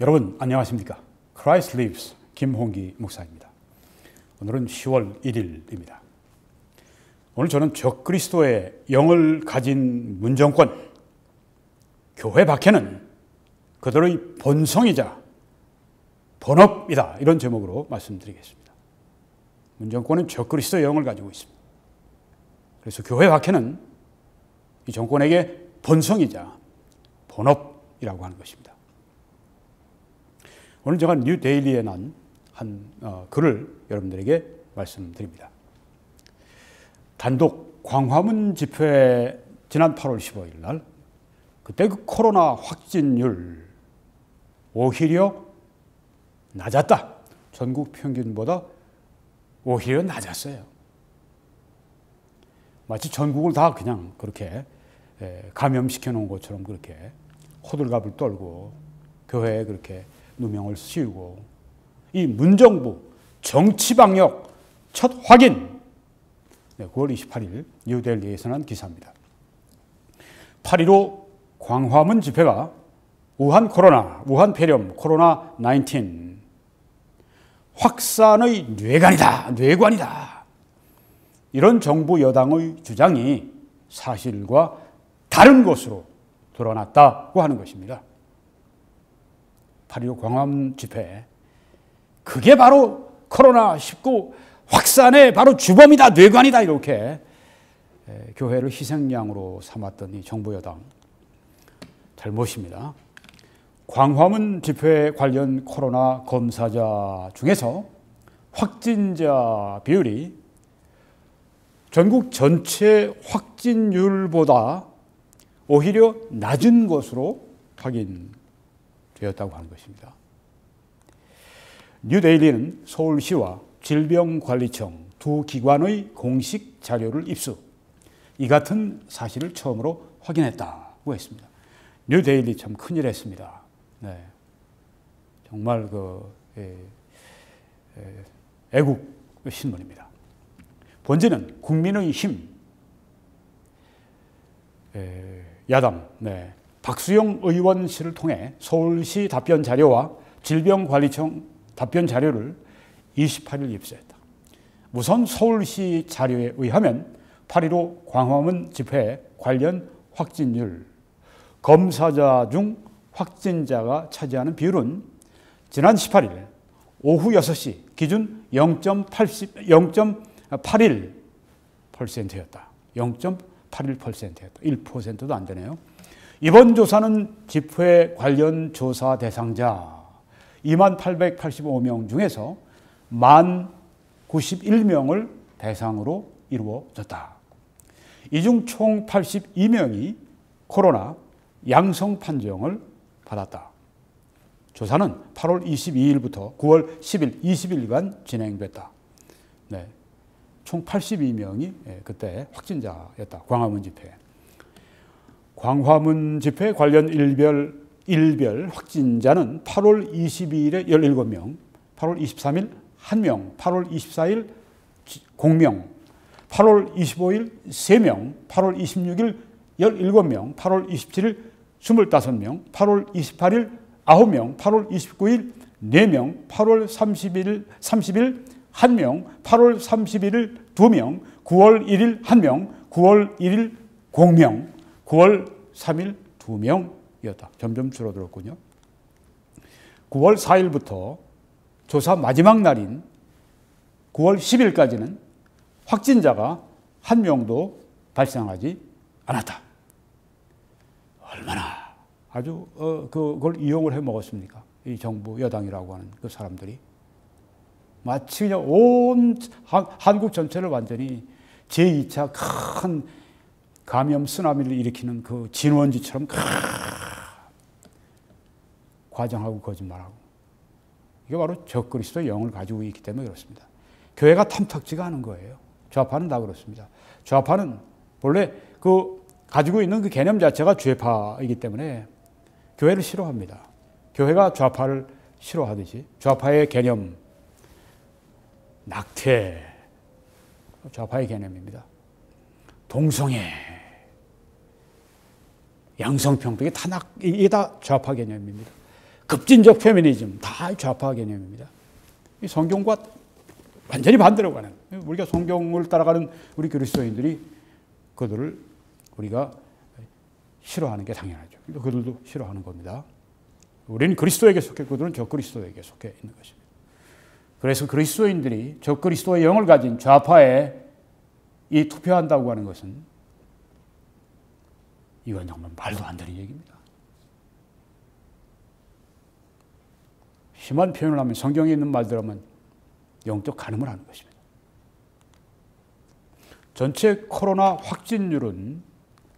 여러분 안녕하십니까? Christ Lives 김홍기 목사입니다. 오늘은 10월 1일입니다. 오늘 저는 적그리스도의 영을 가진 문정권, 교회 박해는 그들의 본성이자 본업이다, 이런 제목으로 말씀드리겠습니다. 문정권은 적그리스도의 영을 가지고 있습니다. 그래서 교회 박해는 이 정권에게 본성이자 본업이라고 하는 것입니다. 오늘 제가 뉴데일리에 난 한 글을 여러분들에게 말씀드립니다. 단독 광화문 집회 지난 8월 15일 날, 그때 그 코로나 확진율 오히려 낮았다. 전국 평균보다 오히려 낮았어요. 마치 전국을 다 그냥 그렇게 감염시켜 놓은 것처럼 그렇게 호들갑을 떨고 교회에 그렇게 누명을 씌우고, 이 문정부 정치방역 첫 확인, 9월 28일 뉴델리에서 난 기사입니다. 8.15 광화문 집회가 우한 폐렴 코로나 19 확산의 뇌관이다. 이런 정부 여당의 주장이 사실과 다른 것으로 드러났다고 하는 것입니다. 8.15 광화문 집회, 그게 바로 코로나19 확산의 바로 주범이다, 뇌관이다, 이렇게 교회를 희생양으로 삼았던 이 정부 여당, 잘못입니다. 광화문 집회 관련 코로나 검사자 중에서 확진자 비율이 전국 전체 확진율보다 오히려 낮은 것으로 확인되었다고 하는 것입니다. 뉴데일리는 서울시와 질병관리청 두 기관의 공식 자료를 입수, 이 같은 사실을 처음으로 확인했다고 했습니다. 뉴데일리 참 큰일 했습니다. 네. 정말 애국 신문입니다. 본지는 국민의힘 야당 박수영 의원실을 통해 서울시 답변 자료와 질병관리청 답변 자료를 28일 입수했다. 우선 서울시 자료에 의하면 8.15 광화문 집회 관련 확진율, 검사자 중 확진자가 차지하는 비율은 지난 18일 오후 6시 기준 0.81%였다. 0.81%였다. 1%도 안 되네요. 이번 조사는 집회 관련 조사 대상자 2885명 중에서 1091명을 대상으로 이루어졌다. 이 중 총 82명이 코로나 양성 판정을 받았다. 조사는 8월 22일부터 9월 10일 20일간 진행됐다. 네. 총 82명이 그때 확진자였다. 광화문 집회. 광화문 집회 관련 일별 확진자는 8월 22일에 17명, 8월 23일 1명, 8월 24일 0명, 8월 25일 3명, 8월 26일 17명, 8월 27일 25명, 8월 28일 9명, 8월 29일 4명, 8월 30일 1명, 8월 31일 2명, 9월 1일 1명, 9월 1일 0명, 9월 3일 2명이었다. 점점 줄어들었군요. 9월 4일부터 조사 마지막 날인 9월 10일까지는 확진자가 1명도 발생하지 않았다. 얼마나 아주 그걸 이용을 해 먹었습니까? 이 정부 여당이라고 하는 그 사람들이. 마치 그냥 온 한국 전체를 완전히 제2차 큰 감염 쓰나미를 일으키는 그 진원지처럼 과장하고 거짓말하고. 이게 바로 적그리스도의 영을 가지고 있기 때문에 그렇습니다. 교회가 탐탁지가 않은 거예요. 좌파는 다 그렇습니다. 좌파는 본래 가지고 있는 그 개념 자체가 죄파이기 때문에 교회를 싫어합니다. 교회가 좌파를 싫어하듯이 좌파의 개념, 낙태, 좌파의 개념입니다. 동성애, 양성평등, 이게 다 좌파 개념입니다. 급진적 페미니즘 다 좌파 개념입니다. 이 성경과 완전히 반대로 가는, 우리가 성경을 따라가는 우리 그리스도인들이 그들을 우리가 싫어하는 게 당연하죠. 그들도 싫어하는 겁니다. 우리는 그리스도에게 속해, 그들은 저 그리스도에게 속해 있는 것입니다. 그래서 그리스도인들이 저 그리스도의 영을 가진 좌파에 이 투표한다고 하는 것은 이건 정말 말도 안 되는 얘기입니다. 심한 표현을 하면, 성경에 있는 말들 하면 영적 간음을 하는 것입니다. 전체 코로나 확진율은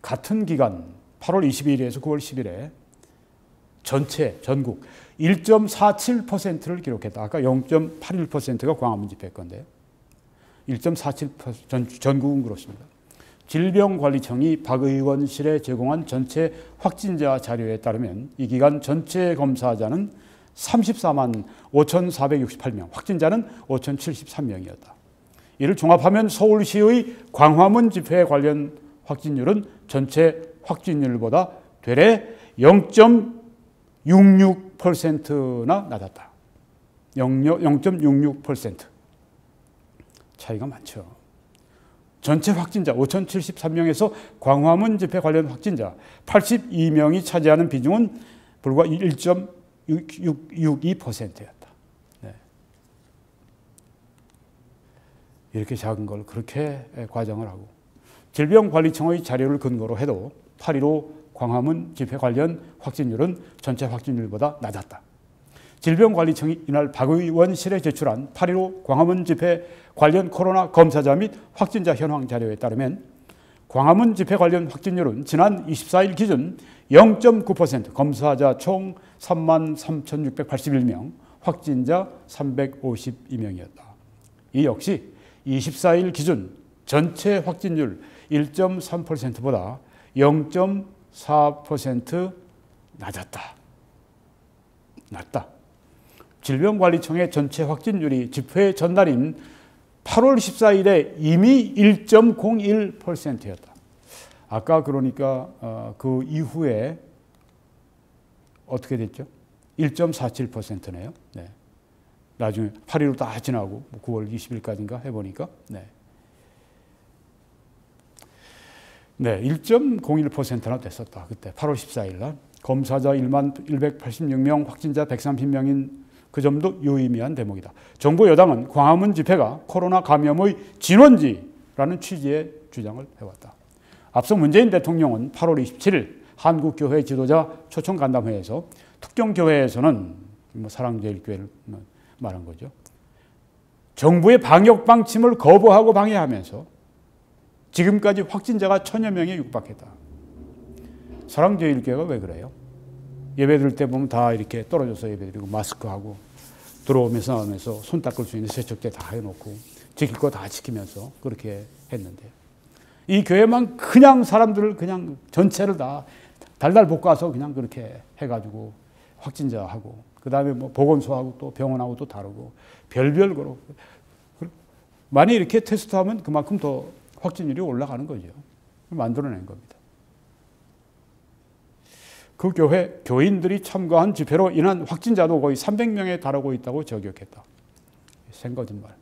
같은 기간 8월 22일에서 9월 10일에 전체 전국 1.47%를 기록했다. 아까 0.81%가 광화문 집회 건데 1.47% 전국은 그렇습니다. 질병관리청이 박 의원실에 제공한 전체 확진자 자료에 따르면 이 기간 전체 검사자는 34만 5,468명, 확진자는 5,073명이었다. 이를 종합하면 서울시의 광화문 집회 관련 확진율은 전체 확진율보다 되레 0.66%나 낮았다. 0.66% 차이가 많죠. 전체 확진자 5,073명에서 광화문 집회 관련 확진자 82명이 차지하는 비중은 불과 1.62%였다. 네. 이렇게 작은 걸 그렇게 과장을 하고, 질병관리청의 자료를 근거로 해도 8.15 광화문 집회 관련 확진율은 전체 확진율보다 낮았다. 질병관리청이 이날 박 의원실에 제출한 8.15 광화문 집회 관련 코로나 검사자 및 확진자 현황 자료에 따르면 광화문 집회 관련 확진율은 지난 24일 기준 0.9%, 검사자 총 33,681명, 확진자 352명이었다. 이 역시 24일 기준 전체 확진율 1.3%보다 0.4% 낮았다. 낮다. 질병관리청의 전체 확진율이 집회 전날인 8월 14일에 이미 1.01%였다. 아까 그러니까 그 이후에 어떻게 됐죠? 1.47%네요. 네. 나중에 8일로 다 지나고 9월 20일까지인가 해보니까 네. 네, 1.01%나 됐었다. 그때 8월 14일 날 검사자 1만 186명, 확진자 130명인 그 점도 유의미한 대목이다. 정부 여당은 광화문 집회가 코로나 감염의 진원지라는 취지의 주장을 해왔다. 앞서 문재인 대통령은 8월 27일 한국교회 지도자 초청 간담회에서 특정 교회에서는 사랑제일교회를 말한 거죠. 정부의 방역 방침을 거부하고 방해하면서 지금까지 확진자가 1,000여 명에 육박했다. 사랑제일교회가 왜 그래요? 예배드릴 때 보면 다 이렇게 떨어져서 예배드리고 마스크하고 들어오면서 나오면서 손 닦을 수 있는 세척제 다 해놓고 지킬 거 다 지키면서 그렇게 했는데, 이 교회만 그냥 사람들을 그냥 전체를 다 달달 볶아서 그냥 그렇게 해가지고 확진자하고 그 다음에 뭐 보건소하고 또 병원하고 또 다르고 별별 거로 많이 이렇게 테스트하면 그만큼 더 확진율이 올라가는 거죠. 만들어낸 겁니다. 그 교회 교인들이 참가한 집회로 인한 확진자도 거의 300명에 달하고 있다고 저격했다. 생거짓말.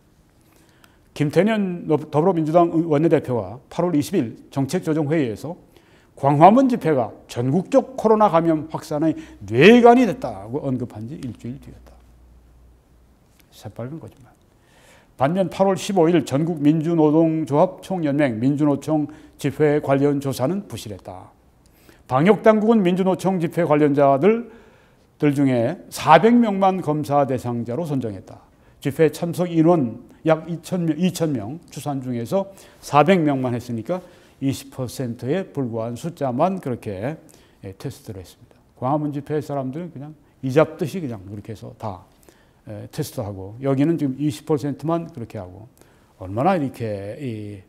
김태년 더불어민주당 원내대표가 8월 20일 정책조정회의에서 광화문 집회가 전국적 코로나 감염 확산의 뇌관이 됐다고 언급한 지 일주일 뒤였다. 새빨간 거짓말. 반면 8월 15일 전국 민주노동조합 총연맹 민주노총 집회 관련 조사는 부실했다. 방역당국은 민주노총 집회 관련자들 중에 400명만 검사 대상자로 선정했다. 집회 참석 인원 약 2,000명 추산 중에서 400명만 했으니까 20%에 불과한 숫자만 그렇게 테스트를 했습니다. 광화문 집회 사람들은 그냥 이잡듯이 그냥 그렇게 해서 다 테스트하고, 여기는 지금 20%만 그렇게 하고, 얼마나 이렇게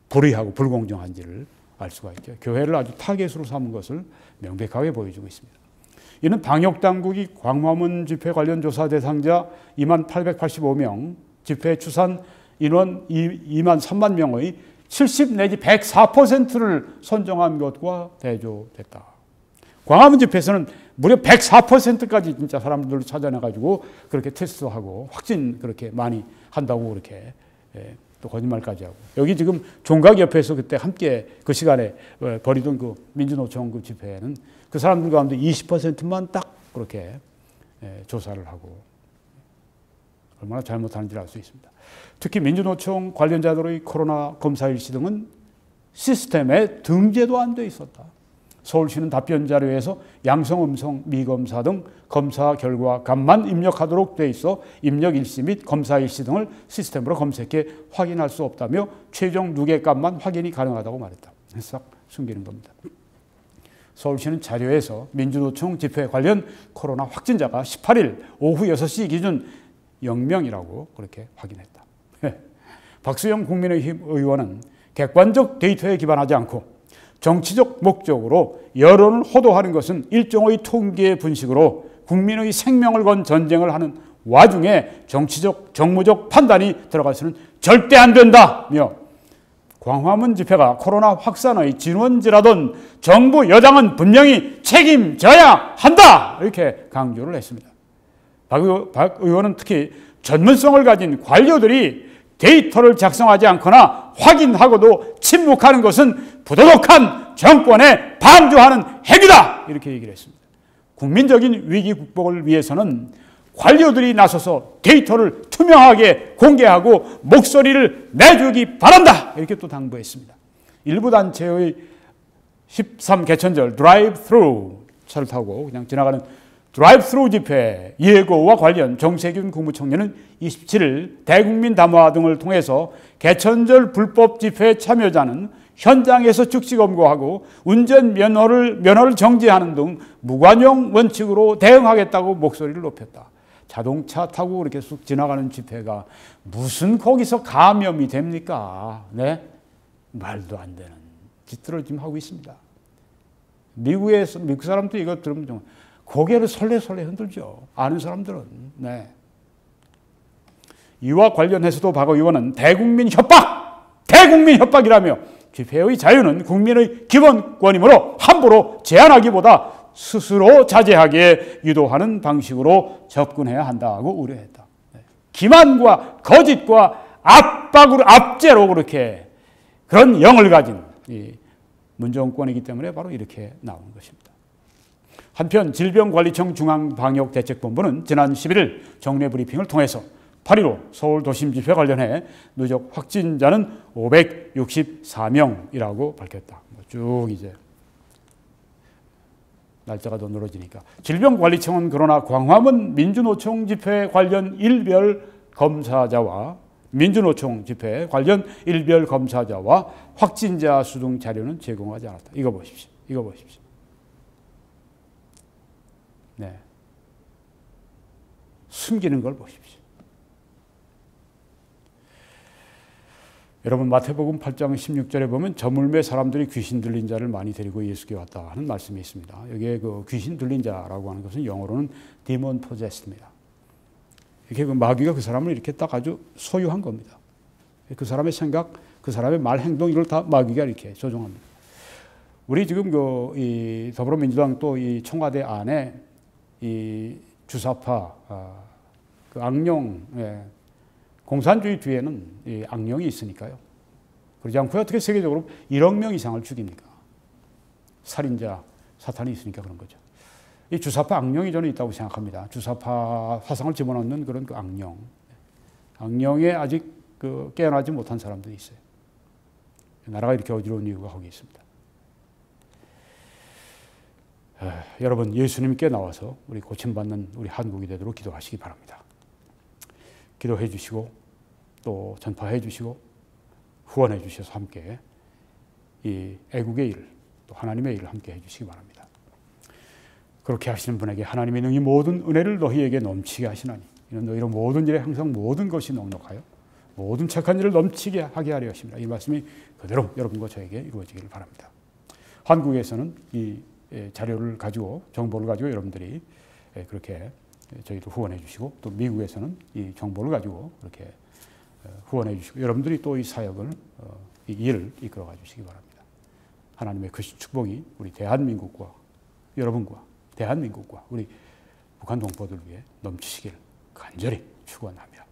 불의하고 불공정한지를 알 수가 있죠. 교회를 아주 타겟으로 삼은 것을 명백하게 보여주고 있습니다. 이는 방역당국이 광화문 집회 관련 조사 대상자 2만 885명, 집회 추산 인원 2만 3만 명의 70 내지 104%를 선정한 것과 대조됐다. 광화문 집회에서는 무려 104%까지 진짜 사람들을 찾아내가지고 그렇게 테스트하고 확진 그렇게 많이 한다고 그렇게 또 거짓말까지 하고. 여기 지금 종각협회에서 그때 함께 그 시간에 벌이던 그 민주노총 그 집회에는 그 사람들 가운데 20%만 딱 그렇게 조사를 하고 얼마나 잘못하는지를 알 수 있습니다. 특히 민주노총 관련자들의 코로나 검사 일시 등은 시스템에 등재도 안 돼 있었다. 서울시는 답변 자료에서 양성, 음성, 미검사 등 검사 결과 값만 입력하도록 돼 있어 입력 일시 및 검사 일시 등을 시스템으로 검색해 확인할 수 없다며 최종 누계 값만 확인이 가능하다고 말했다. 싹 숨기는 겁니다. 서울시는 자료에서 민주노총 집회 관련 코로나 확진자가 18일 오후 6시 기준 0명이라고 그렇게 확인했다. 박수영 국민의힘 의원은 객관적 데이터에 기반하지 않고 정치적 목적으로 여론을 호도하는 것은 일종의 통계 분식으로 국민의 생명을 건 전쟁을 하는 와중에 정치적, 정무적 판단이 들어가서는 절대 안 된다며 광화문 집회가 코로나 확산의 진원지라던 정부 여당은 분명히 책임져야 한다 이렇게 강조를 했습니다. 박 의원은 특히 전문성을 가진 관료들이 데이터를 작성하지 않거나 확인하고도 침묵하는 것은 부도덕한 정권에 반조하는 행위다 이렇게 얘기를 했습니다. 국민적인 위기 극복을 위해서는 관료들이 나서서 데이터를 투명하게 공개하고 목소리를 내주기 바란다 이렇게 또 당부했습니다. 일부 단체의 13 개천절 드라이브 스루 차를 타고 그냥 지나가는 드라이브 스루 집회 예고와 관련 정세균 국무총리는 27일 대국민 담화 등을 통해서 개천절 불법 집회 참여자는 현장에서 즉시 검거하고 운전 면허를 정지하는 등 무관용 원칙으로 대응하겠다고 목소리를 높였다. 자동차 타고 그렇게 쑥 지나가는 집회가 무슨 거기서 감염이 됩니까? 네? 말도 안 되는 짓들을 지금 하고 있습니다. 미국 사람도 이거 들으면 좀 고개를 설레설레 흔들죠. 아는 사람들은. 네. 이와 관련해서도 박 의원은 대국민 협박이라며 집회의 자유는 국민의 기본권이므로 함부로 제한하기보다 스스로 자제하게 유도하는 방식으로 접근해야 한다고 우려했다. 네. 기만과 거짓과 압제로 그렇게 그런 영을 가진 이 문정권이기 때문에 바로 이렇게 나오는 것입니다. 한편 질병관리청 중앙방역대책본부는 지난 11일 정례 브리핑을 통해서 8.15 서울 도심 집회 관련해 누적 확진자는 564명이라고 밝혔다. 쭉 이제 날짜가 더 늘어지니까. 질병관리청은 그러나 광화문 민주노총 집회 관련 일별 검사자와 민주노총 집회 관련 일별 검사자와 확진자 수 등 자료는 제공하지 않았다. 이거 보십시오. 네. 숨기는 걸 보십시오. 여러분 마태복음 8장 16절에 보면 저물매 사람들이 귀신 들린 자를 많이 데리고 예수께 왔다 하는 말씀이 있습니다. 여기에 그 귀신 들린 자라고 하는 것은 영어로는 demon possessed입니다. 이렇게 그 마귀가 그 사람을 이렇게 딱 아주 소유한 겁니다. 그 사람의 생각, 그 사람의 말, 행동 이걸 다 마귀가 이렇게 조종합니다. 우리 지금 이 더불어민주당 또 이 청와대 안에 이 주사파, 그 악령, 공산주의 뒤에는 이 악령이 있으니까요. 그러지 않고 어떻게 세계적으로 1억 명 이상을 죽입니까? 살인자, 사탄이 있으니까 그런 거죠. 이 주사파 악령이 저는 있다고 생각합니다. 주사파 화상을 집어넣는 그런 그 악령. 악령에 아직 그 깨어나지 못한 사람들이 있어요. 나라가 이렇게 어지러운 이유가 거기 있습니다. 여러분 예수님께 나와서 우리 고침받는 우리 한국이 되도록 기도하시기 바랍니다. 기도해 주시고 또 전파해 주시고 후원해 주셔서 함께 이 애국의 일, 또 하나님의 일을 함께 해 주시기 바랍니다. 그렇게 하시는 분에게 하나님의 능히 모든 은혜를 너희에게 넘치게 하시나니 이는 너희로 모든 일에 항상 모든 것이 넉넉하여 모든 착한 일을 넘치게 하게 하려 하십니다. 이 말씀이 그대로 여러분과 저에게 이루어지기를 바랍니다. 한국에서는 이 자료를 가지고 정보를 가지고 여러분들이 그렇게 저희도 후원해 주시고 또 미국에서는 이 정보를 가지고 그렇게 후원해 주시고 여러분들이 또 이 사역을 이 일을 이끌어가 주시기 바랍니다. 하나님의 그 축복이 우리 대한민국과 여러분과 대한민국과 우리 북한 동포들 위해 넘치시길 간절히 축원합니다.